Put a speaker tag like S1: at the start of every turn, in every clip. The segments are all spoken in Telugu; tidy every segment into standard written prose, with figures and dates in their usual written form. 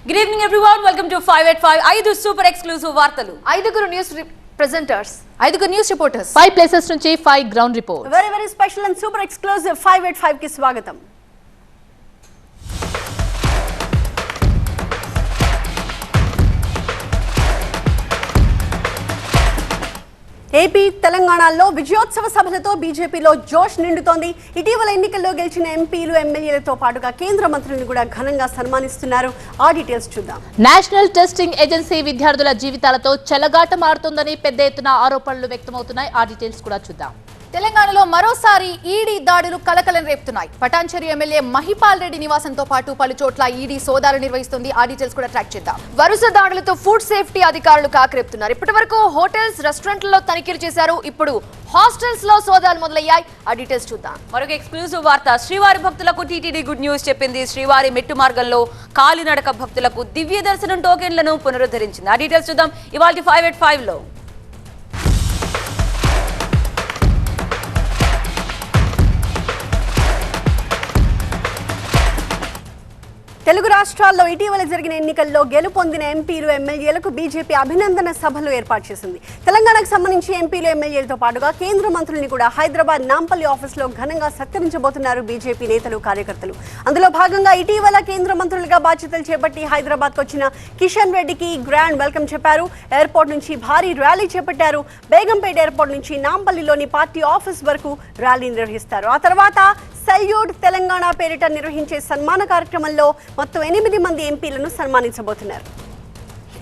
S1: Good evening everyone. Welcome to 5 at 5. ఐదు సూపర్ ఎక్స్క్లూసివ్ వార్తలు.
S2: ఐదుగురు న్యూస్ ప్రెజెంటర్స్,
S1: ఐదుగురు న్యూస్ రిపోర్టర్స్,
S3: 5 ప్లేసెస్ నుంచి 5 ground report.
S2: Very special and super exclusive 5 at 5 కి స్వాగతం. ఏపీ తెలంగాణలో విజయోత్సవ సభలతో బీజేపీలో జోష్ నిండుతోంది. ఇటీవల ఎన్నికల్లో గెలిచిన ఎంపీలు ఎమ్మెల్యేలతో పాటుగా కేంద్ర మంత్రులను కూడా ఘనంగా సన్మానిస్తున్నారు. ఆ డీటెయిల్స్ చూద్దాం.
S3: నేషనల్ టెస్టింగ్ ఏజెన్సీ విద్యార్థుల జీవితాలతో చెలగాట మారుతుందని పెద్ద ఎత్తున ఆరోపణలు వ్యక్తమవుతున్నాయి. ఆ డీటెయిల్స్ కూడా చూద్దాం.
S1: తెలంగాణలో మరోసారి ఈడీ దాడులు కలకలం రేపుతున్నాయి. పటాన్చెరు ఎమ్మెల్యే మహిపాల్ రెడ్డి నివాసంతో పాటు పలు చోట్ల ఈడీ సోదాలు నిర్వహిస్తుంది. ఆ డీటెయిల్స్ కూడా ట్రాక్ చేద్దాం.
S2: వరుస దాడులతో ఫుడ్ సేఫ్టీ అధికారులు కాకరేపుతున్నారు. ఇప్పటివరకు హోటల్స్, రెస్టారెంట్లలో తనిఖీలు చేశారు. ఇప్పుడు హాస్టల్స్ లో సోదాలు మొదలయ్యాయి. ఆ డీటెయిల్స్ చూద్దాం.
S1: మరొక ఎక్స్క్లూసివ్ వార్త. శ్రీవారి భక్తులకు టీటీడీ గుడ్ న్యూస్ చెప్పింది. శ్రీవారి మెట్టు మార్గంలో కాలినడక భక్తులకు దివ్య దర్శనం టోకెన్లను పునరుద్ధరించింది. ఆ డీటెయిల్స్ చూద్దాం ఇవాల్టి 5 at 5 లో.
S2: తెలుగు రాష్ట్రాల్లో ఇటీవల జరిగిన ఎన్నికల్లో గెలుపొందిన ఎంపీలు ఎమ్మెల్యేలకు బీజేపీ అభినందన సభలు ఏర్పాటు చేసింది. తెలంగాణకు సంబంధించి ఎంపీలు ఎమ్మెల్యేలతో పాటుగా కేంద్ర మంత్రుల్ని కూడా హైదరాబాద్ నాంపల్లి ఆఫీసులో ఘనంగా సత్కరించబోతున్నారు బీజేపీ నేతలు, కార్యకర్తలు. అందులో భాగంగా ఇటీవల కేంద్ర మంత్రులుగా బాధ్యతలు చేపట్టి హైదరాబాద్కు వచ్చిన కిషన్ రెడ్డికి గ్రాండ్ వెల్కమ్ చెప్పారు. ఎయిర్పోర్ట్ నుంచి భారీ ర్యాలీ చేపట్టారు. బేగంపేట ఎయిర్పోర్ట్ నుంచి నాంపల్లిలోని పార్టీ ఆఫీస్ వరకు ర్యాలీ నిర్వహిస్తారు. ఆ తర్వాత సెల్యూట్ తెలంగాణ పేరిట నిర్వహించే సన్మాన కార్యక్రమంలో మొత్తం 8 మంది ఎంపీలను సన్మానించబోతున్నారు.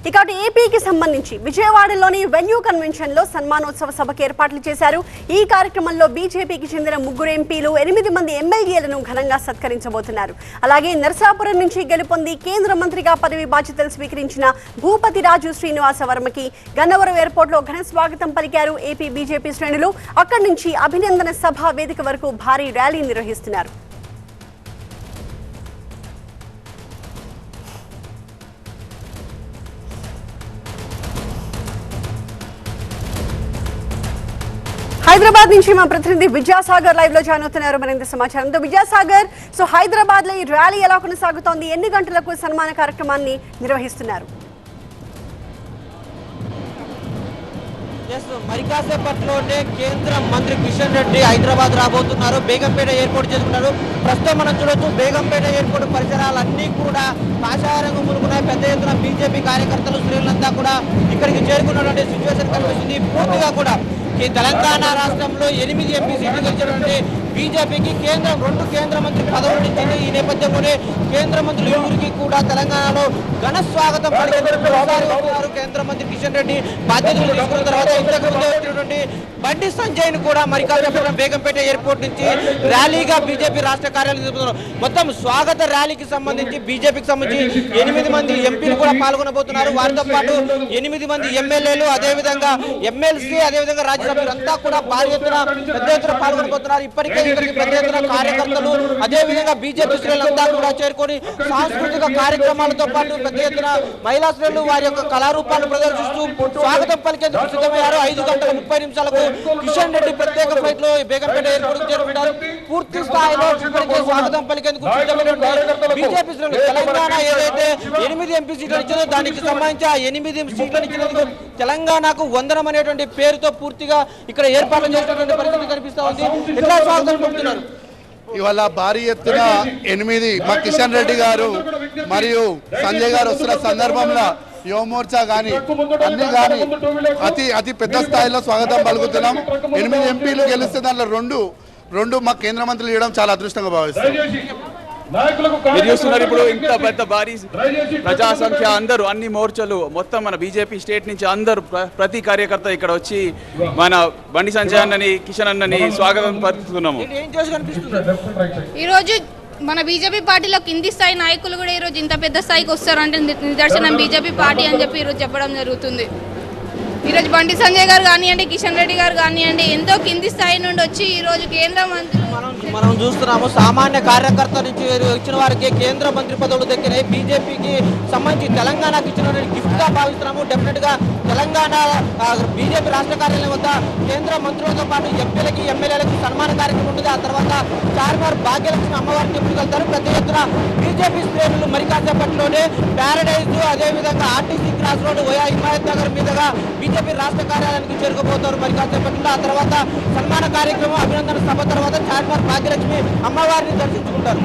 S2: ఇక ఏపీకి సంబంధించి విజయవాడలోని వెన్యూ కన్వెన్షన్ లో సన్మానోత్సవ సభకు ఏర్పాట్లు చేశారు. ఈ కార్యక్రమంలో బీజేపీకి చెందిన 3 ఎంపీలు, 8 మంది ఎమ్మెల్యేలను ఘనంగా సత్కరించబోతున్నారు. అలాగే నరసాపురం నుంచి గెలుపొంది కేంద్ర మంత్రిగా పదవి బాధ్యతలు స్వీకరించిన భూపతి రాజు శ్రీనివాస వర్మకి గన్నవరం ఎయిర్పోర్ట్ లో ఘన స్వాగతం పలికారు ఏపీ బీజేపీ శ్రేణులు. అక్కడి నుంచి అభినందన సభ వేదిక వరకు భారీ ర్యాలీ నిర్వహిస్తున్నారు. హైదరాబాద్ నుంచి మా ప్రతినిధి విద్యాసాగర్ లైవ్ లో జాయిన్ అవుతున్నారు మరింత సమాచారంతో. విద్యాసాగర్, సో హైదరాబాద్ లో ఈ ర్యాలీ ఎలా కొనసాగుతోంది? ఎన్ని గంటలకు సన్మాన కార్యక్రమాన్ని నిర్వహిస్తున్నారు?
S4: మరి కాసేపట్లోనే కేంద్ర మంత్రి కిషన్ రెడ్డి హైదరాబాద్ రాబోతున్నారు. బేగంపేట ఎయిర్పోర్ట్ చేరుకున్నారు. ప్రస్తుతం మనం చూడొచ్చు బేగంపేట ఎయిర్పోర్ట్ పరిసరాలన్నీ కూడా కాషాయంగా మునుకున్నాయి. పెద్ద ఎత్తున బీజేపీ కార్యకర్తలు, శ్రేణులంతా కూడా ఇక్కడికి చేరుకున్నటువంటి సిచ్యువేషన్ కనిపిస్తుంది. పూర్తిగా కూడా తెలంగాణ రాష్ట్రంలో 8 ఎంపీ సీట్లు గెలిచినటువంటి బీజేపీకి కేంద్రం 2 కేంద్ర మంత్రి పదవులు ఇచ్చింది. ఈ నేపథ్యంలోనే కేంద్ర మంత్రులు ఇరువురికి కూడా తెలంగాణలో ఘన స్వాగతం పలికారు. కేంద్ర మంత్రి కిషన్ రెడ్డి బాధ్యతలు తీసుకున్న తర్వాత ఇంతకు ముందే వచ్చినటువంటి బండి సంజయ్ ను కూడా మరి కాసేపు బేగంపేట ఎయిర్పోర్ట్ నుంచి ర్యాలీగా బీజేపీ రాష్ట్ర కార్యాలయం మొత్తం స్వాగత ర్యాలీకి సంబంధించి బీజేపీకి సంబంధించి 8 మంది ఎంపీలు కూడా పాల్గొనబోతున్నారు. వారితో పాటు 8 మంది ఎమ్మెల్యేలు, అదేవిధంగా ఎమ్మెల్సీ, అదేవిధంగా రాజ్యసభ్యులంతా కూడా భారీ ఎత్తున పెద్ద ఎత్తున పాల్గొనబోతున్నారు. ఇప్పటికే ఇక్కడికి పెద్ద ఎత్తున కార్యకర్తలు, అదేవిధంగా బీజేపీ శ్రేణులంతా కూడా చేరుకొని సాంస్కృతిక కార్యక్రమాలతో పాటు పెద్ద ఎత్తున మహిళా శ్రేణులు వారి యొక్క కళారూపాలను ప్రదర్శిస్తూ స్వాగతం పలికేందుకు సిద్ధమయ్యారు. 5:30 కిషన్ రెడ్డి ప్రత్యేక ఫ్లైట్ లో బేగంపేట ఎయిర్పోర్ట్ చేరుకుంటారు. పూర్తి స్థాయిలో ఇప్పటికే స్వాగతం పలికేందుకు బీజేపీ శ్రేణులు తెలంగాణ ఏదైతే 8 ఎంపీ సీట్లు ఇచ్చిందో దానికి సంబంధించి ఆ 8 సీట్లను ఇచ్చినందుకు తెలంగాణకు వందనం అనేటువంటి పేరుతో పూర్తిగా ఇక్కడ ఏర్పాట్లు చేసినటువంటి పరిస్థితి కనిపిస్తా ఉంది. ఎట్లా స్వాగతం పలుకుతున్నారు?
S5: ఇవాళ భారీ ఎత్తున 8 మా కిషన్ రెడ్డి గారు మరియు సంజయ్ గారు వస్తున్న సందర్భంలో యువమోర్చా కానీ అన్ని కానీ అతి పెద్ద స్థాయిలో స్వాగతం పలుకుతున్నాం. 8 ఎంపీలు గెలిస్తే దాంట్లో రెండు మా కేంద్ర మంత్రులు ఇవ్వడం చాలా అదృష్టంగా భావిస్తాం.
S6: మీరు చూస్తున్నారు ఇప్పుడు ఇంత పెద్ద భారీ ప్రజా సంఖ్య, అందరూ అన్ని మోర్చలు మొత్తం మన బీజేపీ స్టేట్ నుంచి అందరూ ప్రతి కార్యకర్త ఇక్కడ వచ్చి మన బండి సంజయ్ అన్నని, కిషన్ అన్నని స్వాగతం పలుకుతున్నాము.
S7: ఈరోజు మన బీజేపీ పార్టీలో కింది స్థాయి నాయకులు కూడా ఈరోజు ఇంత పెద్ద స్థాయికి వస్తారంటే నిదర్శనం బీజేపీ పార్టీ అని చెప్పి ఈరోజు చెప్పడం జరుగుతుంది. ఈరోజు బండి సంజయ్ గారు కానివ్వండి, కిషన్ రెడ్డి గారు కానివ్వండి, ఎంతో కింది స్థాయి నుండి వచ్చి ఈరోజు కేంద్ర మంత్రులు
S4: మనం చూస్తున్నాము సామాన్య కార్యకర్త నుంచి ఇచ్చిన వారికి కేంద్ర మంత్రి పదవులు దక్కినాయి. బీజేపీకి సంబంధించి తెలంగాణకు ఇచ్చిన గిఫ్ట్ గా భావిస్తున్నాము. డెఫినెట్ గా తెలంగాణ బీజేపీ రాష్ట్ర కార్యాలయం వద్ద కేంద్ర మంత్రులతో పాటు ఎంపీలకి ఎమ్మెల్యేలకు సన్మాన కార్యక్రమం ఉంటుంది. ఆ తర్వాత చార్మార్ భాగ్యలక్ష్మి అమ్మవారి టెంపుల్కి వెళ్తారు. పెద్ద ఎత్తున బీజేపీ శ్రేణులు మరి కాసేపట్లోనే ప్యారడైజ్ అదేవిధంగా ఆర్టీసీ క్రాస్ రోడ్ ఓయా హిమాయత్ నగర్ మీదుగా బీజేపీ రాష్ట్ర కార్యాలయానికి చేరుకుపోతారు మరి కాసేపట్లో. ఆ తర్వాత సన్మాన కార్యక్రమం అభినందన సభ తర్వాత చార్మార్ భాగ్యలక్ష్మి అమ్మవారిని దర్శించుకుంటారు.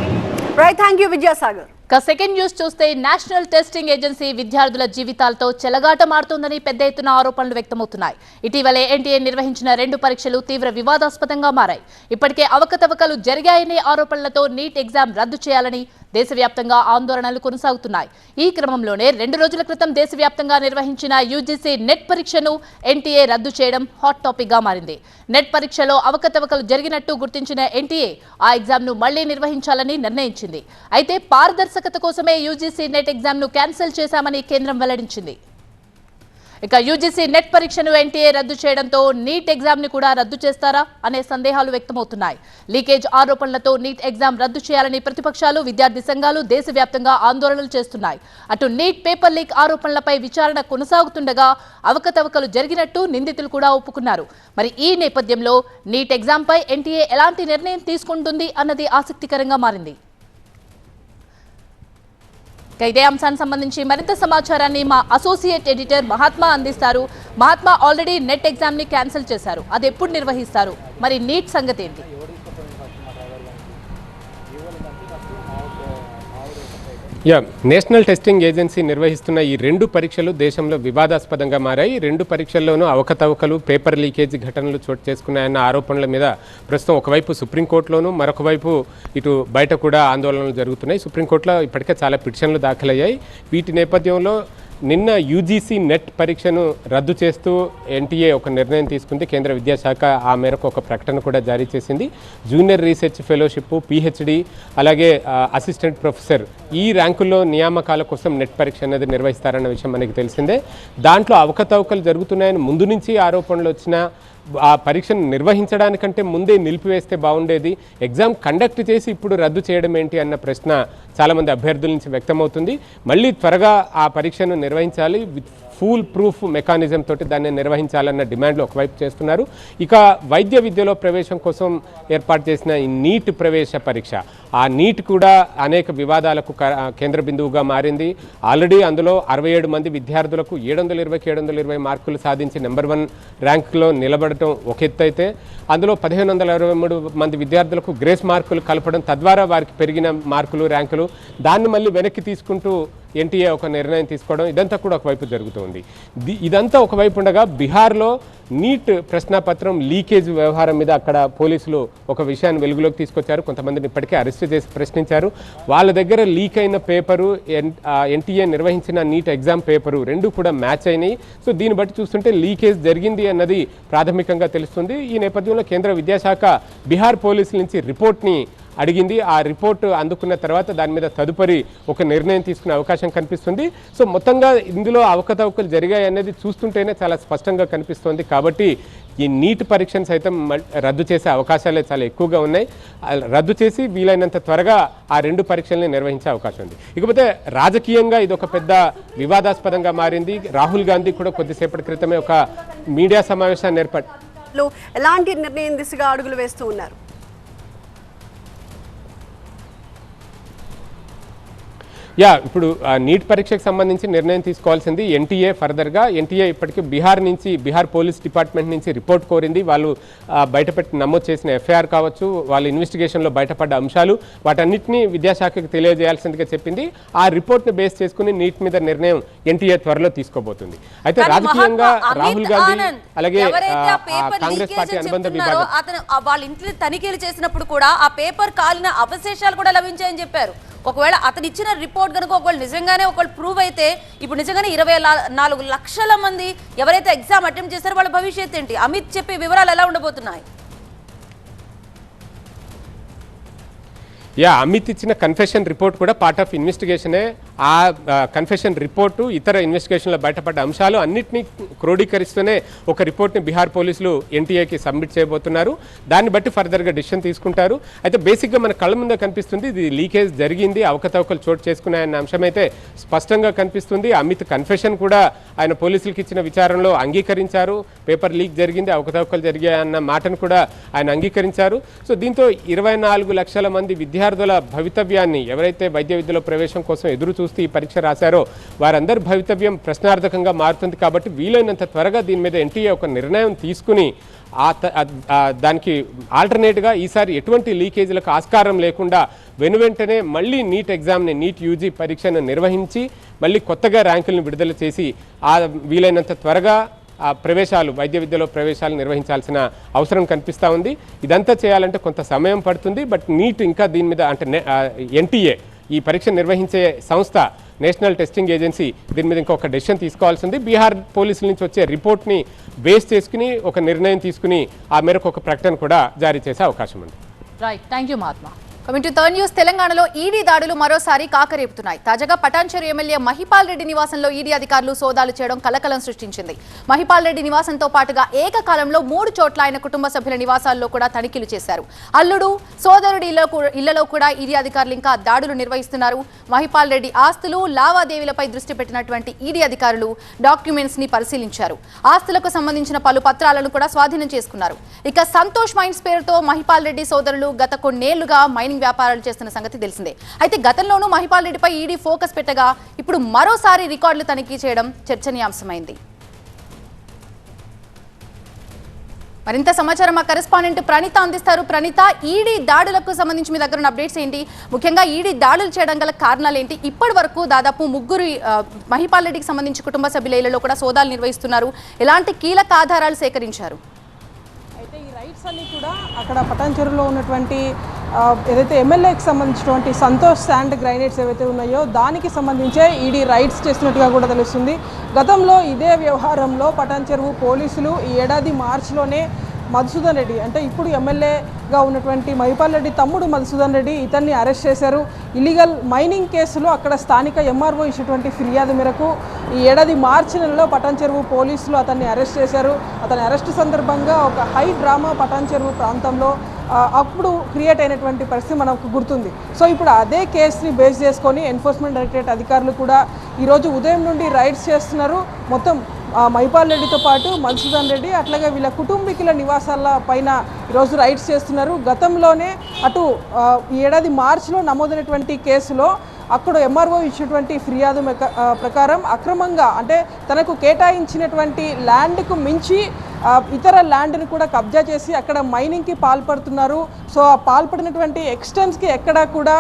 S2: Right, thank you Vidyasagar.
S3: Second news చూస్తే నేషనల్ టెస్టింగ్ ఏజెన్సీ విద్యార్థుల జీవితాలతో చెలగాటమాడుతోందని పెద్ద ఎత్తున ఆరోపణలు వ్యక్తమవుతున్నాయి. ఇటీవలే ఎన్టీఏ నిర్వహించిన 2 పరీక్షలు తీవ్ర వివాదాస్పదంగా మారాయి. ఇప్పటికే అవకతవకలు జరిగాయనే ఆరోపణలతో నీట్ ఎగ్జామ్ రద్దు చేయాలని దేశవ్యాప్తంగా ఆందోళనలు కొనసాగుతున్నాయి. ఈ క్రమంలోనే 2 రోజుల క్రితం దేశవ్యాప్తంగా నిర్వహించిన యూజీసీ నెట్ పరీక్షను ఎన్టీఏ రద్దు చేయడం హాట్ టాపిక్ గా మారింది. నెట్ పరీక్షలో అవకతవకలు జరిగినట్టు గుర్తించిన ఎన్టీఏ ఆ ఎగ్జామ్ను మళ్లీ నిర్వహించాలని నిర్ణయించింది. అయితే పారదర్శకత కోసమే యూజీసీ నెట్ ఎగ్జామ్ను క్యాన్సిల్ చేశామని కేంద్రం వెల్లడించింది. ఇక యూజీసీ నెట్ పరీక్షను ఎన్టీఏ రద్దు చేయడంతో నీట్ ఎగ్జామ్ ని కూడా రద్దు చేస్తారా అనే సందేహాలు వ్యక్తమవుతున్నాయి. లీకేజ్ ఆరోపణలతో నీట్ ఎగ్జామ్ రద్దు చేయాలని ప్రతిపక్షాలు, విద్యార్థి సంఘాలు దేశవ్యాప్తంగా ఆందోళనలు చేస్తున్నాయి. అటు నీట్ పేపర్ లీక్ ఆరోపణలపై విచారణ కొనసాగుతుండగా అవకతవకలు జరిగినట్టు నిందితులు కూడా ఒప్పుకున్నారు. మరి ఈ నేపథ్యంలో నీట్ ఎగ్జామ్ పై ఎన్టీఏ ఎలాంటి నిర్ణయం తీసుకుంటుంది అన్నది ఆసక్తికరంగా మారింది. ఇదే అంశానికి సంబంధించి మరింత సమాచారాన్ని మా అసోసియేట్ ఎడిటర్ మహాత్మా అందిస్తారు. మహాత్మా, ఆల్రెడీ నెట్ ఎగ్జామ్ ని క్యాన్సిల్ చేశారు, అది ఎప్పుడు నిర్వహిస్తారు? మరి నీట్ సంగతి ఏంటి?
S8: నేషనల్ టెస్టింగ్ ఏజెన్సీ నిర్వహిస్తున్న ఈ 2 పరీక్షలు దేశంలో వివాదాస్పదంగా మారాయి. 2 పరీక్షల్లోనూ అవకతవకలు, పేపర్ లీకేజ్ ఘటనలు చోటు చేసుకున్నాయన్న ఆరోపణల మీద ప్రస్తుతం ఒకవైపు సుప్రీంకోర్టులోనూ మరొక వైపు ఇటు బయట కూడా ఆందోళనలు జరుగుతున్నాయి. సుప్రీంకోర్టులో ఇప్పటికే చాలా పిటిషన్లు దాఖలయ్యాయి. వీటి నేపథ్యంలో నిన్న యూజీసీ నెట్ పరీక్షను రద్దు చేస్తూ ఎన్టీఏ ఒక నిర్ణయం తీసుకుంది. కేంద్ర విద్యాశాఖ ఆ మేరకు ఒక ప్రకటన కూడా జారీ చేసింది. జూనియర్ రీసెర్చ్ ఫెలోషిప్, పిహెచ్డి, అలాగే అసిస్టెంట్ ప్రొఫెసర్ ఈ ర్యాంకుల్లో నియామకాల కోసం నెట్ పరీక్ష అనేది నిర్వహిస్తారన్న విషయం మనకి తెలిసిందే. దాంట్లో అవకతవకలు జరుగుతున్నాయని ముందు నుంచి ఆరోపణలు వచ్చినా ఆ పరీక్షను నిర్వహించడానికంటే ముందే నిలిపివేస్తే బాగుండేది, ఎగ్జామ్ కండక్ట్ చేసి ఇప్పుడు రద్దు చేయడం ఏంటి అన్న ప్రశ్న చాలామంది అభ్యర్థుల నుంచి వ్యక్తమవుతుంది. మళ్ళీ త్వరగా ఆ పరీక్షను నిర్వహించాలి, విత్ ఫుల్ ప్రూఫ్ మెకానిజం తోటి దాన్ని నిర్వహించాలన్న డిమాండ్లు ఒకవైపు చేస్తున్నారు. ఇక వైద్య విద్యలో ప్రవేశం కోసం ఏర్పాటు చేసిన ఈ నీట్ ప్రవేశ పరీక్ష, ఆ నీట్ కూడా అనేక వివాదాలకు కేంద్ర బిందువుగా మారింది. ఆల్రెడీ అందులో 67 మంది విద్యార్థులకు 720 మార్కులు సాధించి నెంబర్ 1 ర్యాంకులో నిలబడటం ఒక ఎత్తు అయితే, అందులో 1523 మంది విద్యార్థులకు గ్రేస్ మార్కులు కలపడం, తద్వారా వారికి పెరిగిన మార్కులు, ర్యాంకులు, దాన్ని మళ్ళీ వెనక్కి తీసుకుంటూ ఎన్టీఏ ఒక నిర్ణయం తీసుకోవడం, ఇదంతా కూడా ఒకవైపు జరుగుతుంది. ఇదంతా ఒకవైపు ఉండగా బీహార్లో నీట్ ప్రశ్నాపత్రం లీకేజ్ వ్యవహారం మీద అక్కడ పోలీసులు ఒక విషయాన్ని వెలుగులోకి తీసుకొచ్చారు. కొంతమందిని ఇప్పటికే అరెస్ట్ చేసి ప్రశ్నించారు. వాళ్ళ దగ్గర లీక్ అయిన పేపరు, ఎన్టీఏ నిర్వహించిన నీట్ ఎగ్జామ్ పేపరు 2 కూడా మ్యాచ్ అయినాయి. సో దీన్ని బట్టి చూస్తుంటే లీకేజ్ జరిగింది అన్నది ప్రాథమికంగా తెలుస్తుంది. ఈ నేపథ్యంలో కేంద్ర విద్యాశాఖ బీహార్ పోలీసుల నుంచి రిపోర్ట్ని అడిగింది. ఆ రిపోర్టు అందుకున్న తర్వాత దాని మీద తదుపరి ఒక నిర్ణయం తీసుకునే అవకాశం కనిపిస్తుంది. సో మొత్తంగా ఇందులో అవకతవకలు జరిగాయి అనేది చూస్తుంటేనే చాలా స్పష్టంగా కనిపిస్తుంది. కాబట్టి ఈ నీట్ పరీక్షను సైతం రద్దు చేసే అవకాశాలే చాలా ఎక్కువగా ఉన్నాయి. రద్దు చేసి వీలైనంత త్వరగా ఆ 2 పరీక్షల్ని నిర్వహించే అవకాశం ఉంది. ఇకపోతే రాజకీయంగా ఇది ఒక పెద్ద వివాదాస్పదంగా మారింది. రాహుల్ గాంధీ కూడా కొద్దిసేపటి క్రితమే ఒక మీడియా సమావేశాన్ని
S2: ఎలాంటి నిర్ణయం దిశగా అడుగులు వేస్తూ ఉన్నారు?
S8: ఇప్పుడు నీట్ పరీక్షకు సంబంధించి నిర్ణయం తీసుకోవాల్సింది ఎన్టీఏ. ఫర్దర్గా ఎన్టీఏ ఇప్పటికీ బీహార్ పోలీస్ డిపార్ట్మెంట్ నుంచి రిపోర్ట్ కోరింది. వాళ్ళు బయటపెట్టి నమోదు చేసిన ఎఫ్ఐఆర్ కావచ్చు, వాళ్ళ ఇన్వెస్టిగేషన్లో బయటపడ్డ అంశాలు, వాటన్నిటిని విద్యాశాఖకి తెలియజేయాల్సిందిగా చెప్పింది. ఆ రిపోర్ట్ని బేస్ చేసుకుని నీట్ మీద నిర్ణయం ఎన్టీఏ త్వరలో తీసుకోబోతుంది. అయితే రాజకీయంగా రాహుల్ గాంధీ అలాగే కాంగ్రెస్ పార్టీ అనుబంధ విభాగం
S1: వాళ్ళ ఇంట్లో తనిఖీలు చేసినప్పుడు కూడా ఆ పేపర్ కాలిన అవశేషాలు కూడా లభించాయని చెప్పారు. ఒకవేళ అతను ఇచ్చిన రిపోర్ట్ కనుక ఒకవేళ నిజంగానే ఒకవేళ ప్రూవ్ అయితే ఇప్పుడు నిజంగానే 24 లక్షల మంది ఎవరైతే ఎగ్జామ్ అటెంప్ట్ చేశారో వాళ్ళ భవిష్యత్ ఏంటి? అమిత్ చెప్పే వివరాలు ఎలా ఉండబోతున్నాయి?
S8: అమిత్ ఇచ్చిన కన్ఫెషన్ రిపోర్ట్ కూడా పార్ట్ ఆఫ్ ఇన్వెస్టిగేషనే. ఆ కన్ఫెషన్ రిపోర్టు ఇతర ఇన్వెస్టిగేషన్లో బయటపడ్డ అంశాలు అన్నింటినీ క్రోడీకరిస్తూనే ఒక రిపోర్ట్ని బీహార్ పోలీసులు ఎన్టీఏకి సబ్మిట్ చేయబోతున్నారు. దాన్ని బట్టి ఫర్దర్గా డిసిషన్ తీసుకుంటారు. అయితే బేసిక్గా మన కళ్ళ ముందే కనిపిస్తుంది ఇది లీకేజ్ జరిగింది, అవకతవకలు చోటు చేసుకున్నాయన్న అంశం అయితే స్పష్టంగా కనిపిస్తుంది. అమిత్ కన్ఫెషన్ కూడా ఆయన పోలీసులకు ఇచ్చిన విచారణలో అంగీకరించారు. పేపర్ లీక్ జరిగింది, అవకతవకలు జరిగాయన్న మాటను కూడా ఆయన అంగీకరించారు. సో దీంతో 24 లక్షల మంది విద్యార్థుల భవితవ్యాన్ని, ఎవరైతే వైద్య విద్యలో ప్రవేశం కోసం ఎదురు చూస్తూ ఈ పరీక్ష రాశారో వారందరి భవితవ్యం ప్రశ్నార్థకంగా మారుతుంది. కాబట్టి వీలైనంత త్వరగా దీని మీద ఎన్టీఏ ఒక నిర్ణయం తీసుకుని దానికి ఆల్టర్నేట్గా ఈసారి ఎటువంటి లీకేజీలకు ఆస్కారం లేకుండా వెనువెంటనే మళ్ళీ నీట్ ఎగ్జామ్ని, నీట్ యూజీ పరీక్షను నిర్వహించి మళ్ళీ కొత్తగా ర్యాంకులను విడుదల చేసి వీలైనంత త్వరగా ప్రవేశాలు, వైద్య విద్యలో ప్రవేశాలు నిర్వహించాల్సిన అవసరం కనిపిస్తూ ఉంది. ఇదంతా చేయాలంటే కొంత సమయం పడుతుంది. బట్ నీట్ ఇంకా దీని మీద అంటే ఎన్టీఏ ఈ పరీక్ష నిర్వహించే సంస్థ నేషనల్ టెస్టింగ్ ఏజెన్సీ దీని మీద ఇంకొక డెసిషన్ తీసుకోవాల్సి ఉంది. బీహార్ పోలీసుల నుంచి వచ్చే రిపోర్ట్ని బేస్ చేసుకుని ఒక నిర్ణయం తీసుకుని ఆ మేరకు ఒక ప్రకటన కూడా జారీ చేసే అవకాశం ఉంది.
S3: Right, thank you Mahatma.
S9: Coming to third news, తెలంగాణలో ఈడీ దాడులు మరోసారి కాకరేపుతున్నాయి. తాజాగా పటాన్చెరు ఎమ్మెల్యే మహిపాల్ రెడ్డి నివాసంలో ఈడీ అధికారులు సోదాలు చేయడం కలకలం సృష్టించింది. మహిపాల్ రెడ్డి నివాసంతో పాటుగా ఏకకాలంలో 3 చోట్ల ఆయన కుటుంబ సభ్యుల నివాసాల్లో కూడా తనిఖీలు చేశారు. అల్లుడు, సోదరుడి ఇళ్లలో కూడా ఈడీ అధికారులు ఇంకా దాడులు నిర్వహిస్తున్నారు. మహిపాల్ రెడ్డి ఆస్తులు, లావాదేవీలపై దృష్టి పెట్టినటువంటి ఈడీ అధికారులు డాక్యుమెంట్స్ ని పరిశీలించారు. ఆస్తులకు సంబంధించిన పలు పత్రాలను కూడా స్వాధీనం చేసుకున్నారు. ఇక సంతోష్ మైన్స్ పేరుతో మహిపాల్ రెడ్డి సోదరులు గత కొన్నేళ్లుగా మైనింగ్ వ్యాపారాలు చేస్తున్న సంగతి తెలిసిందే. అయితే గతంలోనూ మహిపాల్ రెడ్డిపై ఈడీ ఫోకస్ పెట్టగా ఇప్పుడు మరోసారి రికార్డులు తనిఖీ చేయడం చర్చనీయాంశమైంది. మరింత సమాచారం మా కరెస్పాండెంట్ ప్రణీత అందిస్తారు. ప్రణీత, ఈడీ దాడులకు సంబంధించి మీ దగ్గర ఉన్న అప్డేట్స్ ఏంటి? ముఖ్యంగా ఈడీ దాడులు చేయడం గల కారణాలు ఏంటి? ఇప్పటి వరకు దాదాపు 3 మహిపాల్ రెడ్డికి సంబంధించి కుటుంబ సభ్యుల ఇళ్లలో కూడా సోదాలు నిర్వహిస్తున్నారు. ఎలాంటి కీలక ఆధారాలు సేకరించారు?
S10: అయితే ఈ రైట్స్ అన్నీ కూడా అక్కడ పటాన్చెరులో ఉన్నటువంటి ఏదైతే ఎమ్మెల్యేకి సంబంధించినటువంటి సంతోష్ శాండ్ గ్రైనేట్స్ ఏవైతే ఉన్నాయో దానికి సంబంధించే ఈడీ రైట్స్ చేస్తున్నట్టుగా కూడా తెలుస్తుంది. గతంలో ఇదే వ్యవహారంలో పటాన్చెరు పోలీసులు ఈ ఏడాది మార్చిలోనే మధుసూదన్ రెడ్డి, అంటే ఇప్పుడు ఎమ్మెల్యేగా ఉన్నటువంటి మహిపాల్ రెడ్డి తమ్ముడు మధుసూదన్ రెడ్డి, ఇతన్ని అరెస్ట్ చేశారు. ఇల్లీగల్ మైనింగ్ కేసులో అక్కడ స్థానిక ఎంఆర్ఓ ఇచ్చినటువంటి ఫిర్యాదు మేరకు ఈ ఏడాది మార్చి నెలలో పటాన్చెరు పోలీసులు అతన్ని అరెస్ట్ చేశారు. అతని అరెస్టు సందర్భంగా ఒక హై డ్రామా పటాన్చెరు ప్రాంతంలో అప్పుడు క్రియేట్ అయినటువంటి పరిస్థితి మనకు గుర్తుంది. సో ఇప్పుడు అదే కేసుని బేస్ చేసుకొని ఎన్ఫోర్స్మెంట్ డైరెక్టరేట్ అధికారులు కూడా ఈరోజు ఉదయం నుండి రైడ్స్ చేస్తున్నారు. మొత్తం మహిపాల్ రెడ్డితో పాటు మధుసూదన్ రెడ్డి అట్లాగే వీళ్ళ కుటుంబీకుల నివాసాల పైన ఈరోజు రైడ్స్ చేస్తున్నారు. గతంలోనే అటు ఈ ఏడాది మార్చిలో నమోదైనటువంటి కేసులో అక్కడ ఎంఆర్ఓ ఇచ్చినటువంటి ఫిర్యాదు ప్రకారం అక్రమంగా, అంటే తనకు కేటాయించినటువంటి ల్యాండ్కు మించి ఇతర ల్యాండ్ని కూడా కబ్జా చేసి అక్కడ మైనింగ్కి పాల్పడుతున్నారు. సో ఆ పాల్పడినటువంటి ఎక్స్టెన్స్కి ఎక్కడా కూడా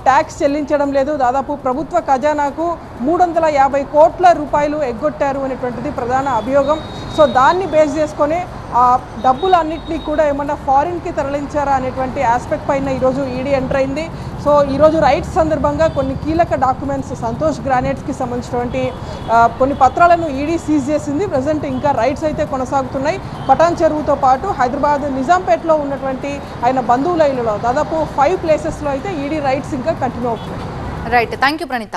S10: ట్యాక్స్ చెల్లించడం లేదు. దాదాపు ప్రభుత్వ ఖజానాకు 350 కోట్ల రూపాయలు ఎగ్గొట్టారు అనేటువంటిది ప్రధాన అభియోగం. సో దాన్ని బేస్ చేసుకొని ఆ డబ్బులన్నింటినీ కూడా ఏమన్నా ఫారిన్కి తరలించారా అనేటువంటి ఆస్పెక్ట్ పైన ఈరోజు ఈడీ ఎంటర్ అయింది. సో ఈరోజు రైట్స్ సందర్భంగా కొన్ని కీలక డాక్యుమెంట్స్, సంతోష్ గ్రానైట్స్కి సంబంధించినటువంటి కొన్ని పత్రాలను ఈడీ సీజ్ చేసింది. ప్రజెంట్ ఇంకా రైట్స్ అయితే కొనసాగుతున్నాయి. పటాన్చెరుతో పాటు హైదరాబాద్ నిజాంపేటలో ఉన్నటువంటి ఆయన బంధువుల ఇళ్లలో దాదాపు 5 ప్లేసెస్లో అయితే ఈడీ రైట్స్ ఇంకా కంటిన్యూ అవుతున్నాయి.
S9: Right, thank you Praneetha.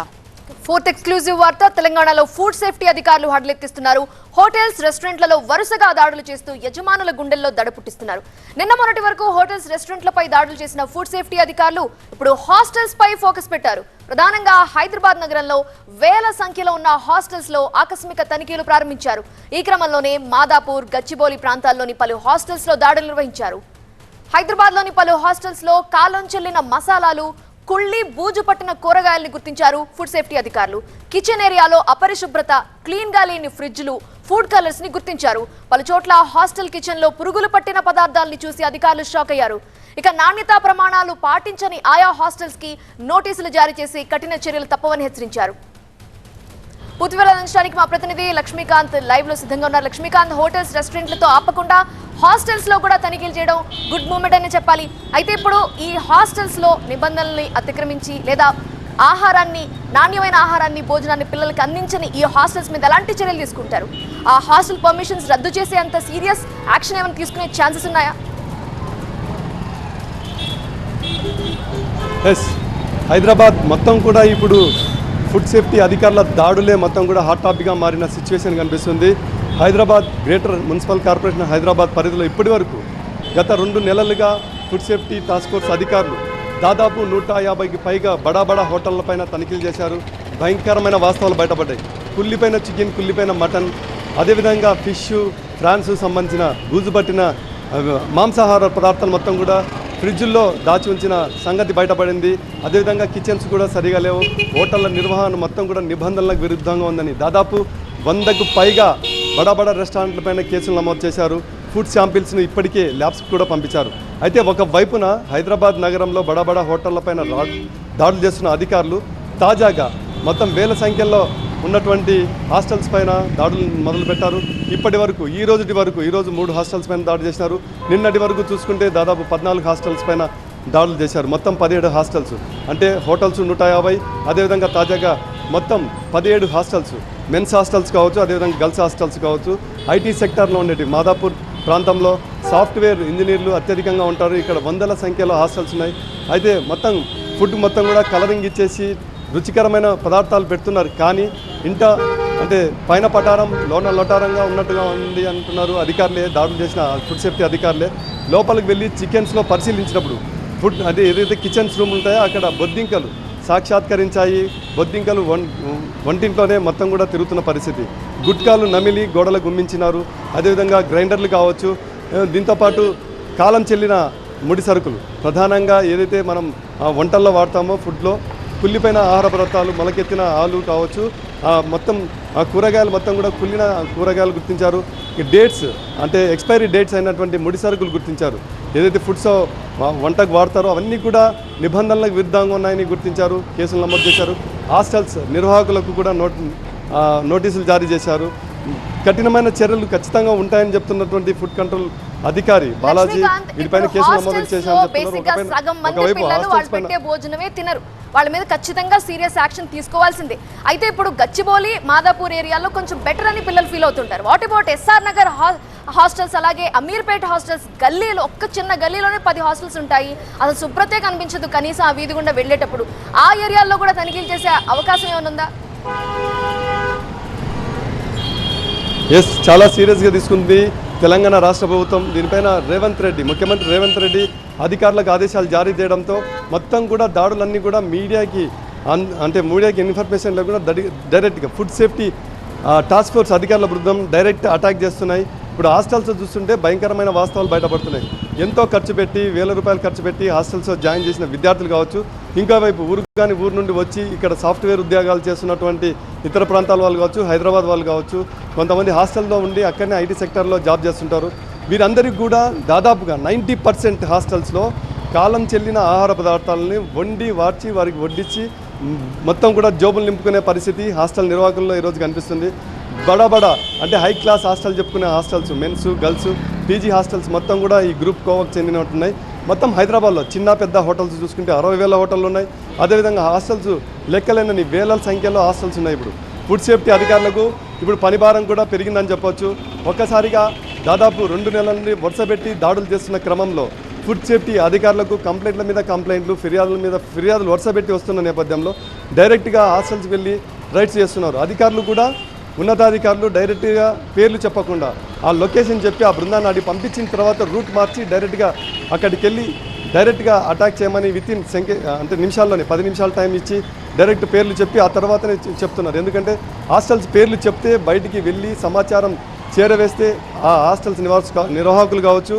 S9: Fourth exclusive వార్త, తెలంగాణలో ఫుడ్ సేఫ్టీ అధికారులు హడలెత్తిస్తున్నారు. హోటల్స్, రెస్టారెంట్లలో వరుసగా దాడులు చేస్తూ యజమానుల గుండెల్లో దడ పుట్టిస్తున్నారు. నిన్న మొన్నటి వరకు హోటల్స్, రెస్టారెంట్లపై దాడులు చేసిన ఫుడ్ సేఫ్టీ అధికారులు ఇప్పుడు హాస్టల్స్ పై ఫోకస్ పెట్టారు. ప్రధానంగా హైదరాబాద్ నగరంలో వేల సంఖ్యలో ఉన్న హాస్టల్స్ లో ఆకస్మిక తనిఖీలు ప్రారంభించారు. ఈ క్రమంలోనే మాదాపూర్, గచ్చిబౌలి ప్రాంతాల్లోని పలు హాస్టల్స్ లో దాడులు నిర్వహించారు. హైదరాబాద్ లోని పలు హాస్టల్స్ లో కాలం చెల్లిన మసాలాలు, కుళ్ళి బూజు పట్టిన కూరగాయల్ని గుర్తించారు ఫుడ్ సేఫ్టీ అధికారులు. కిచెన్ ఏరియాలో అపరిశుభ్రత, క్లీన్ గా లేని ఫ్రిడ్జ్లు, ఫుడ్ కలర్స్ ని గుర్తించారు. పలు చోట్ల హాస్టల్ కిచెన్ లో పురుగులు పట్టిన పదార్థాలని చూసి అధికారులు షాక్ అయ్యారు. ఇక నాణ్యతా ప్రమాణాలు పాటించని ఆయా హాస్టల్స్ కి నోటీసులు జారీ చేసి కఠిన చర్యలు తప్పవని హెచ్చరించారు. పూర్తి వివరాలు అందించడానికి మా ప్రతినిధి లక్ష్మీకాంత్ లైవ్ లో సిద్ధంగా ఉన్నారు. లక్ష్మీకాంత్, హోటల్స్, రెస్టారెంట్లతో ఆపకుండా హాస్టల్స్ లో కూడా తనిఖీలు చేయడం గుడ్ మూమెంట్ అని చెప్పాలి. అయితే ఇప్పుడు ఈ హాస్టల్స్ లో నిబంధనల్ని అతిక్రమించి లేదా ఆహారాన్ని, నాణ్యమైన ఆహారాన్ని, భోజనాన్ని పిల్లలకి అందించని ఈ హాస్టల్స్ మీద ఎలాంటి చర్యలు తీసుకుంటారు? ఆ హాస్టల్ పర్మిషన్స్ రద్దు చేసే అంత సీరియస్ యాక్షన్ ఏమైనా తీసుకునే ఛాన్సెస్ ఉన్నాయా?
S11: ఎస్, హైదరాబాద్ మొత్తం కూడా ఇప్పుడు ఫుడ్ సేఫ్టీ అధికారుల దాడులే మొత్తం కూడా హాట్ టాపిక్గా మారిన సిచ్యువేషన్ కనిపిస్తుంది. Hyderabad greater municipal corporation Hyderabad పరిధిలో ఇప్పటి వరకు గత 2 నెలలుగా ఫుడ్ సేఫ్టీ టాస్క్ ఫోర్స్ అధికారులు దాదాపు 150కి పైగా బడా హోటళ్లపైన తనిఖీలు చేశారు. భయంకరమైన వాస్తవాలు బయటపడ్డాయి. కుళ్ళిపోయిన చికెన్, కుళ్ళిపోయిన మటన్, అదేవిధంగా ఫిష్, ఫ్రాన్స్ సంబంధించిన బూజు పట్టిన మాంసాహార పదార్థాలు మొత్తం కూడా ఫ్రిడ్జుల్లో దాచి ఉంచిన సంగతి బయటపడింది. అదేవిధంగా కిచెన్స్ కూడా సరిగా లేవు. హోటళ్ల నిర్వహణ మొత్తం కూడా నిబంధనలకు విరుద్ధంగా ఉందని దాదాపు 100కు పైగా బడా రెస్టారెంట్లపైన కేసులు నమోదు చేశారు. ఫుడ్ శాంపిల్స్ను ఇప్పటికే ల్యాబ్స్కి కూడా పంపించారు. అయితే ఒక వైపున హైదరాబాద్ నగరంలో బడా హోటళ్లపైన దాడులు చేస్తున్న అధికారులు తాజాగా మొత్తం వేల సంఖ్యలో ఉన్నటువంటి హాస్టల్స్ పైన దాడులు మొదలుపెట్టారు. ఇప్పటి వరకు ఈరోజు 3 హాస్టల్స్ పైన దాడి చేసినారు. నిన్నటి వరకు చూసుకుంటే దాదాపు 14 హాస్టల్స్ పైన దాడులు చేశారు. మొత్తం 17 హాస్టల్స్, అంటే హోటల్స్ 150, అదేవిధంగా తాజాగా మొత్తం 17 హాస్టల్స్, మెన్స్ హాస్టల్స్ కావచ్చు, అదేవిధంగా గర్ల్స్ హాస్టల్స్ కావచ్చు. ఐటీ సెక్టార్లో ఉండేవి మాదాపూర్ ప్రాంతంలో సాఫ్ట్వేర్ ఇంజనీర్లు అత్యధికంగా ఉంటారు. ఇక్కడ వందల సంఖ్యలో హాస్టల్స్ ఉన్నాయి. అయితే మొత్తం ఫుడ్ మొత్తం కూడా కలరింగ్ ఇచ్చేసి రుచికరమైన పదార్థాలు పెడుతున్నారు. కానీ ఇంట అంటే పైన పటారం లోన లొటారంగా ఉన్నట్టుగా ఉంది అంటున్నారు అధికారులే. దాడులు చేసిన ఫుడ్ సేఫ్టీ అధికారులే లోపలికి వెళ్ళి చికెన్స్లో పరిశీలించినప్పుడు ఫుడ్ అంటే ఏదైతే కిచెన్స్ రూమ్ ఉంటాయో అక్కడ బొద్దింకలు సాక్షాత్కరించాయి. బొద్దింకలు వంటింట్లోనే మొత్తం కూడా తిరుగుతున్న పరిస్థితి. గుట్కాలు నమిలి గోడలు గుమ్మించినారు. అదేవిధంగా గ్రైండర్లు కావచ్చు, దీంతోపాటు కాలం చెల్లిన ముడి సరుకులు, ప్రధానంగా ఏదైతే మనం వంటల్లో వాడతామో ఫుడ్లో కుళ్ళిపోయిన ఆహార పదార్థాలు, మొలకెత్తిన ఆలు కావచ్చు, మొత్తం కూరగాయలు మొత్తం కూడా కుళ్ళిన కూరగాయలు గుర్తించారు. ఈ డేట్స్ అంటే ఎక్స్పైరీ డేట్స్ అయినటువంటి ముడి సరుకులు గుర్తించారు. ఏదైతే ఫుడ్స్ వంటకు వాడతారో అవన్నీ కూడా నిబంధనలకు విరుద్ధంగా ఉన్నాయని గుర్తించారు. కేసులు నమోదు చేశారు. హాస్టల్స్ నిర్వాహకులకు కూడా నోటీసులు జారీ చేశారు. కఠినమైన చర్యలు ఖచ్చితంగా ఉంటాయని చెప్తున్నటువంటి ఫుడ్ కంట్రోల్ అధికారి బాలాజీ వీటిపైన కేసులు నమోదు
S9: చేశారు. భోజనమే తినరు, వాళ్ళ మీద ఖచ్చితంగా సీరియస్ యాక్షన్ తీసుకోవాల్సిందే. అయితే ఇప్పుడు గచ్చిబౌలి, మాదాపూర్ ఏరియాలో కొంచెం బెటర్ అని పిల్లలు ఫీల్ అవుతుంటారు. What about SR Nagar hostels, అలాగే అమీర్పేట హాస్టల్స్? గల్లీలో ఒక్క చిన్న గల్లీలోనే 10 హాస్టల్స్ ఉంటాయి. అసలు శుభ్రతే కనిపించదు కనీసం ఆ వీధి గుండా వెళ్ళేటప్పుడు. ఆ ఏరియాల్లో కూడా తనిఖీలు చేసే అవకాశం ఏమైనా ఉందా?
S11: ఎస్, చాలా సీరియస్గా తీసుకుంది తెలంగాణ రాష్ట్ర ప్రభుత్వం. దీనిపైన ముఖ్యమంత్రి రేవంత్ రెడ్డి అధికారులకు ఆదేశాలు జారీ చేయడంతో మొత్తం కూడా దాడులన్నీ కూడా మీడియాకి ఇన్ఫర్మేషన్ లేకుండా డైరెక్ట్గా ఫుడ్ సేఫ్టీ టాస్క్ ఫోర్స్ అధికారుల బృందం డైరెక్ట్ అటాక్ చేస్తున్నాయి. ఇప్పుడు హాస్టల్స్ చూస్తుంటే భయంకరమైన వాస్తవాలు బయటపడుతున్నాయి. ఎంతో ఖర్చు పెట్టి ₹1000 ఖర్చు పెట్టి హాస్టల్స్లో జాయిన్ చేసిన విద్యార్థులు కావచ్చు, ఇంకా వైపు ఊరు నుండి వచ్చి ఇక్కడ సాఫ్ట్వేర్ ఉద్యోగాలు చేస్తున్నటువంటి ఇతర ప్రాంతాల వాళ్ళు కావచ్చు, హైదరాబాద్ వాళ్ళు కావచ్చు, కొంతమంది హాస్టల్లో ఉండి అక్కడనే ఐటీ సెక్టార్లో జాబ్ చేస్తుంటారు. వీరందరికీ కూడా దాదాపుగా 90% హాస్టల్స్లో కాలం చెల్లిన ఆహార పదార్థాలని వండి వార్చి వారికి వడ్డించి మొత్తం కూడా జోబులు నింపుకునే పరిస్థితి హాస్టల్ నిర్వాహకుల్లో ఈరోజు కనిపిస్తుంది. బడా అంటే హై క్లాస్ హాస్టల్ చెప్పుకునే hostels, men's, girls, PG hostels మొత్తం కూడా ఈ గ్రూప్ కోవకు చెందినట్టున్నాయి. మొత్తం హైదరాబాద్లో చిన్న పెద్ద హోటల్స్ చూసుకుంటే 60,000 హోటళ్ళు ఉన్నాయి. అదేవిధంగా హాస్టల్స్ లెక్కలేనని వేల సంఖ్యలో హాస్టల్స్ ఉన్నాయి. ఇప్పుడు ఫుడ్ సేఫ్టీ అధికారులకు ఇప్పుడు పని భారం కూడా పెరిగిందని చెప్పొచ్చు. ఒక్కసారిగా దాదాపు 2 నెలల నుండి వరుసపెట్టి దాడులు చేస్తున్న క్రమంలో ఫుడ్ సేఫ్టీ అధికారులకు కంప్లైంట్ల మీద కంప్లైంట్లు, ఫిర్యాదులు వరుసపెట్టి వస్తున్న నేపథ్యంలో డైరెక్ట్గా హాస్టల్స్కి వెళ్ళి రైడ్స్ చేస్తున్నారు. అధికారులు కూడా ఉన్నతాధికారులు డైరెక్ట్గా పేర్లు చెప్పకుండా ఆ లొకేషన్ చెప్పి ఆ బృందాన్ని అడిగి పంపించిన తర్వాత రూట్ మార్చి డైరెక్ట్గా అక్కడికి వెళ్ళి డైరెక్ట్గా అటాక్ చేయమని వితిన్ నిమిషాల్లోనే 10 నిమిషాల టైం ఇచ్చి డైరెక్ట్ పేర్లు చెప్పి ఆ తర్వాతనే చెప్తున్నారు. ఎందుకంటే హాస్టల్స్ పేర్లు చెప్తే బయటికి వెళ్ళి సమాచారం చేరవేస్తే ఆ హాస్టల్స్ నిర్వాహకులు కావచ్చు,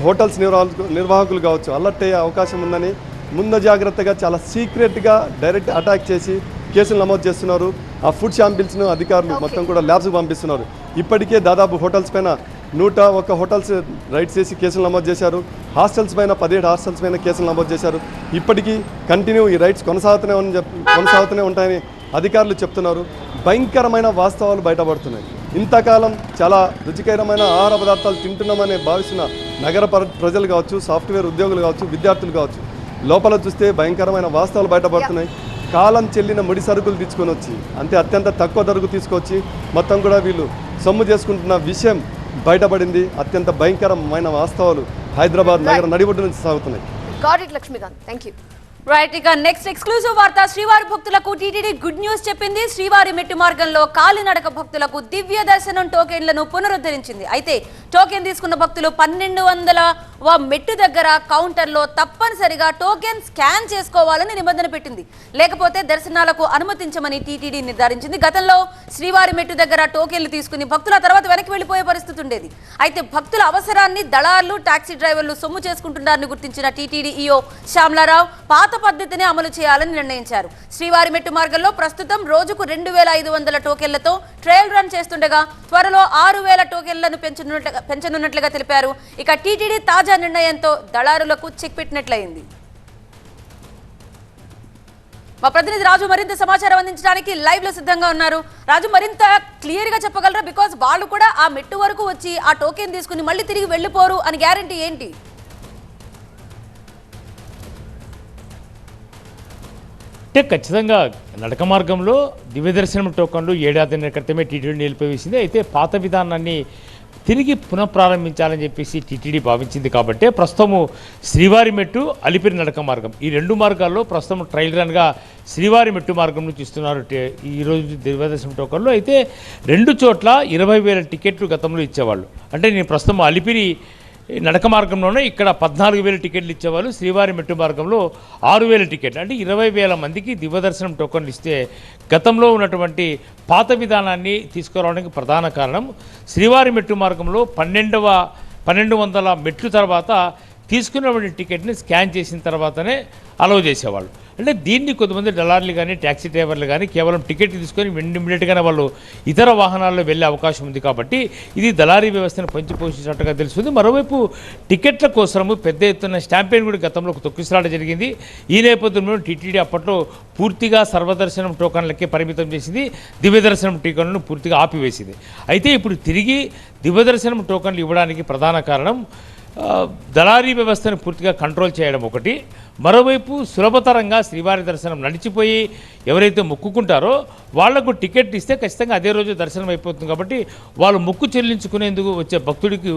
S11: హోటల్స్ నిర్వాహకులు కావచ్చు అలర్ట్ అయ్యే అవకాశం ఉందని ముందు జాగ్రత్తగా చాలా సీక్రెట్గా డైరెక్ట్ అటాక్ చేసి కేసులు నమోదు చేస్తున్నారు. ఆ ఫుడ్ శాంపిల్స్ను అధికారులు మొత్తం కూడా ల్యాబ్స్కి పంపిస్తున్నారు. ఇప్పటికే దాదాపు హోటల్స్ పైన 101 హోటల్స్ రైడ్స్ చేసి కేసులు నమోదు చేశారు. హాస్టల్స్ పైన 17 హాస్టల్స్ పైన కేసులు నమోదు చేశారు. ఇప్పటికీ కంటిన్యూ ఈ రైడ్స్ కొనసాగుతూనే ఉంటాయని అధికారులు చెప్తున్నారు. భయంకరమైన వాస్తవాలు బయటపడుతున్నాయి. ఇంతకాలం చాలా రుచికరమైన ఆహార పదార్థాలు తింటున్నామని భావిస్తున్న నగర ప్రజలు కావచ్చు, సాఫ్ట్వేర్ ఉద్యోగులు కావచ్చు, విద్యార్థులు కావచ్చు, లోపల చూస్తే భయంకరమైన వాస్తవాలు బయటపడుతున్నాయి. కాలం చెల్లిన ముడి సరుకులు తీసుకొని వచ్చి అత్యంత తక్కువ ధరకు తీసుకొచ్చి మొత్తం కూడా వీళ్ళు సొమ్ము చేసుకుంటున్న విషయం బయటపడింది. అత్యంత భయంకరమైన వాస్తవాలు హైదరాబాద్ నగర నడిబొడ్డు నుంచి సాగుతున్నాయి.
S9: Got it Lakshmikanth, thank you.
S1: Right, ఇక నెక్స్ట్ ఎక్స్క్లూజివ్ వార్త. శ్రీవారి భక్తులకు టీటీడీ గుడ్ న్యూస్ చెప్పింది. శ్రీవారి మెట్టు మార్గంలో కాలినడక భక్తులకు దివ్య దర్శనం టోకెన్లను పునరుద్ధరించింది. అయితే టోకెన్ తీసుకున్న భక్తులు 1200వ మెట్టు దగ్గర కౌంటర్లో తప్పనిసరిగా టోకెన్ స్కాన్ చేసుకోవాలని నిబంధన పెట్టింది. లేకపోతే దర్శనాలకు అనుమతించమని టీటీడీ నిర్ధారించింది. గతంలో శ్రీవారి మెట్టు దగ్గర టోకెన్లు తీసుకుని భక్తుల తర్వాత వెనక్కి వెళ్లిపోయే పరిస్థితి ఉండేది. అయితే భక్తుల అవసరాన్ని దళార్లు, టాక్సీ డ్రైవర్లు సొమ్ము చేసుకుంటున్నారని గుర్తించిన టీటీడీ ఈఓ శ్యామలారావు పాత పద్ధతిని అమలు చేయాలని నిర్ణయించారు. శ్రీవారి మెట్టు మార్గంలో ప్రస్తుతం రోజుకు 2500 టోకెన్లతో ట్రయల్ రన్ చేస్తుండగా త్వరలో 6000 టోకెన్లను పెంచనున్నట్లుగా తెలిపారు. ఇక టీటీడీ తాజా నిర్ణయంతో దళారులకు చెక్ పెట్టినట్లయింది. మా ప్రతినిధి రాజు మరింత సమాచారం అందించడానికి లైవ్ లో సిద్ధంగా ఉన్నారు. రాజు, మరింత క్లియర్ గా చెప్పగలరా? బికాస్ వాళ్ళు కూడా ఆ మెట్టు వరకు వచ్చి ఆ టోకెన్ తీసుకుని మళ్ళీ తిరిగి వెళ్ళిపోరు అని గ్యారంటీ ఏంటి?
S12: అంటే ఖచ్చితంగా నడక మార్గంలో దివ్య దర్శనం టోకన్లు ఏడాదిన్నర క్రితమే టీటీడీ నిలిపివేసింది. అయితే పాత విధానాన్ని తిరిగి పునఃప్రారంభించాలని చెప్పేసి టీటీడీ భావించింది. కాబట్టి ప్రస్తుతము శ్రీవారి మెట్టు, అలిపిరి నడక మార్గం, ఈ రెండు మార్గాల్లో ప్రస్తుతం ట్రయల్ రన్గా శ్రీవారి మెట్టు మార్గం నుంచి ఇస్తున్నారు ఈరోజు దివ్య దర్శనం టోకన్లు. అయితే రెండు చోట్ల 20,000 టికెట్లు గతంలో ఇచ్చేవాళ్ళు. అంటే నేను ప్రస్తుతం అలిపిరి నడక మార్గంలోనే ఇక్కడ 14,000 టికెట్లు ఇచ్చేవాళ్ళు. శ్రీవారి మెట్టు మార్గంలో 6,000 టికెట్లు, అంటే 20,000 మందికి దివ్యదర్శనం టోకన్లు ఇస్తే గతంలో ఉన్నటువంటి పాత విధానాన్ని తీసుకురావడానికి ప్రధాన కారణం శ్రీవారి మెట్టు మార్గంలో 1200 మెట్లు తర్వాత తీసుకున్నటువంటి టికెట్ని స్కాన్ చేసిన తర్వాతనే అలౌ చేసేవాళ్ళు. అంటే దీన్ని కొంతమంది దళార్లు కానీ ట్యాక్సీ డ్రైవర్లు కానీ కేవలం టికెట్ తీసుకొని ఇమ్మీడియట్గానే వాళ్ళు ఇతర వాహనాల్లో వెళ్ళే అవకాశం ఉంది. కాబట్టి ఇది దళారీ వ్యవస్థను పోషించినట్టుగా తెలుస్తుంది. మరోవైపు టికెట్ల కోసము పెద్ద ఎత్తున స్టాంపేన్ కూడా గతంలో తొక్కిసలాట జరిగింది. ఈ నేపథ్యంలో టీటీడీ అప్పట్లో పూర్తిగా సర్వదర్శనం టోకన్లకే పరిమితం చేసింది, దివ్యదర్శనం టోకన్లను పూర్తిగా ఆపివేసింది. అయితే ఇప్పుడు తిరిగి దివ్యదర్శనం టోకన్లు ఇవ్వడానికి ప్రధాన కారణం దళారీ వ్యవస్థను పూర్తిగా కంట్రోల్ చేయడం ఒకటి, మరోవైపు సులభతరంగా శ్రీవారి దర్శనం నడిచిపోయి ఎవరైతే మొక్కుకుంటారో వాళ్లకు టికెట్ ఇస్తే ఖచ్చితంగా అదే రోజు దర్శనం అయిపోతుంది. కాబట్టి వాళ్ళు మొక్కు చెల్లించుకునేందుకు వచ్చే భక్తుడికి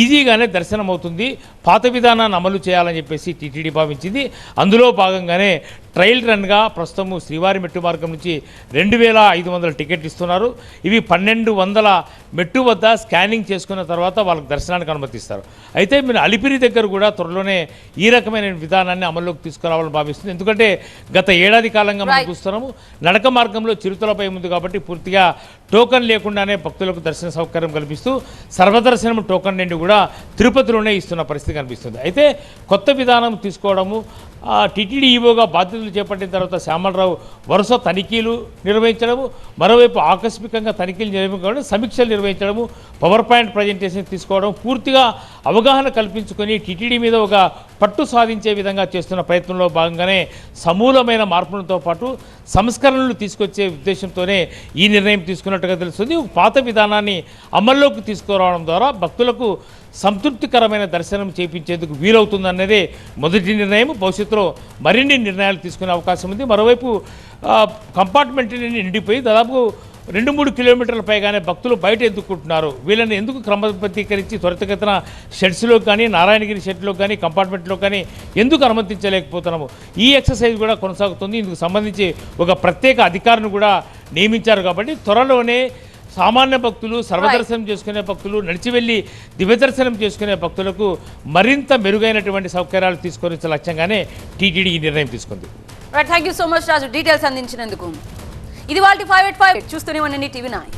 S12: ఈజీగానే దర్శనం అవుతుంది. పాత విధానాన్ని అమలు చేయాలని చెప్పేసి టీటీడీ భావించింది. అందులో భాగంగానే ట్రయల్ రన్గా ప్రస్తుతం శ్రీవారి మెట్టు మార్గం నుంచి 2,500 టికెట్లు ఇస్తున్నారు. ఇవి 1,200 మెట్టు వద్ద స్కానింగ్ చేసుకున్న తర్వాత వాళ్ళకి దర్శనానికి అనుమతిస్తారు. అయితే మీరు అలిపిరి దగ్గర కూడా త్వరలోనే ఈ రకమైన విధానాన్ని అమల్లోకి తీసుకురావాలని భావిస్తుంది. ఎందుకంటే గత ఏడాది కాలంగా మనం చూస్తున్నాము నడక మార్గంలో చిరుతలపై ఉంది కాబట్టి పూర్తిగా టోకన్ లేకుండానే భక్తులకు దర్శన సౌకర్యం కల్పిస్తూ సర్వదర్శనం టోకన్ నుండి కూడా తిరుపతిలోనే ఇస్తున్న పరిస్థితి కనిపిస్తుంది. అయితే కొత్త విధానం తీసుకోవడము, టీటీడీ ఈవోగా బాధ్యతలు చేపట్టిన తర్వాత శ్యామలరావు వరుస తనిఖీలు నిర్వహించడము, మరోవైపు ఆకస్మికంగా తనిఖీలు నిర్వహించడం, సమీక్షలు నిర్వహించడము, పవర్ పాయింట్ ప్రజెంటేషన్ తీసుకోవడం, పూర్తిగా అవగాహన కల్పించుకొని టీటీడీ మీద ఒక పట్టు సాధించే విధంగా చేస్తున్న ప్రయత్నంలో భాగంగానే సమూలమైన మార్పులతో పాటు సంస్కరణలు తీసుకొచ్చే ఉద్దేశంతోనే ఈ నిర్ణయం తీసుకున్నట్టుగా తెలుస్తుంది. పాత విధానాన్ని అమల్లోకి తీసుకురావడం ద్వారా భక్తులకు సంతృప్తికరమైన దర్శనం చేయించేందుకు వీలవుతుందన్నదే మొదటి నిర్ణయం. భవిష్యత్తులో మరిన్ని నిర్ణయాలు తీసుకునే అవకాశం ఉంది. మరోవైపు కంపార్ట్మెంట్ నిండిపోయి దాదాపు 2-3 కిలోమీటర్ల పైగానే భక్తులు బయట ఎందుకుంటున్నారు, వీళ్ళని ఎందుకు క్రమబద్ధీకరించి త్వరితగతిన షెడ్స్లో కానీ నారాయణగిరి షెడ్లో కానీ కంపార్ట్మెంట్లో కానీ ఎందుకు అనుమతించలేకపోతున్నాము, ఈ ఎక్సర్సైజ్ కూడా కొనసాగుతుంది. ఇందుకు సంబంధించి ఒక ప్రత్యేక అధికారిని కూడా నియమించారు. కాబట్టి త్వరలోనే సామాన్య భక్తులు, సర్వదర్శనం చేసుకునే భక్తులు, నడిచి వెళ్ళి దివ్యదర్శనం చేసుకునే భక్తులకు మరింత మెరుగైనటువంటి సౌకర్యాలు తీసుకొని లక్ష్యంగానే టీటీడీ ఈ నిర్ణయం తీసుకుంది.
S1: Thank you so much Raju, details అందించినందుకు. ఇది వాళ్ళ 5 at 5 చూస్తూనే ఉండండి TV9.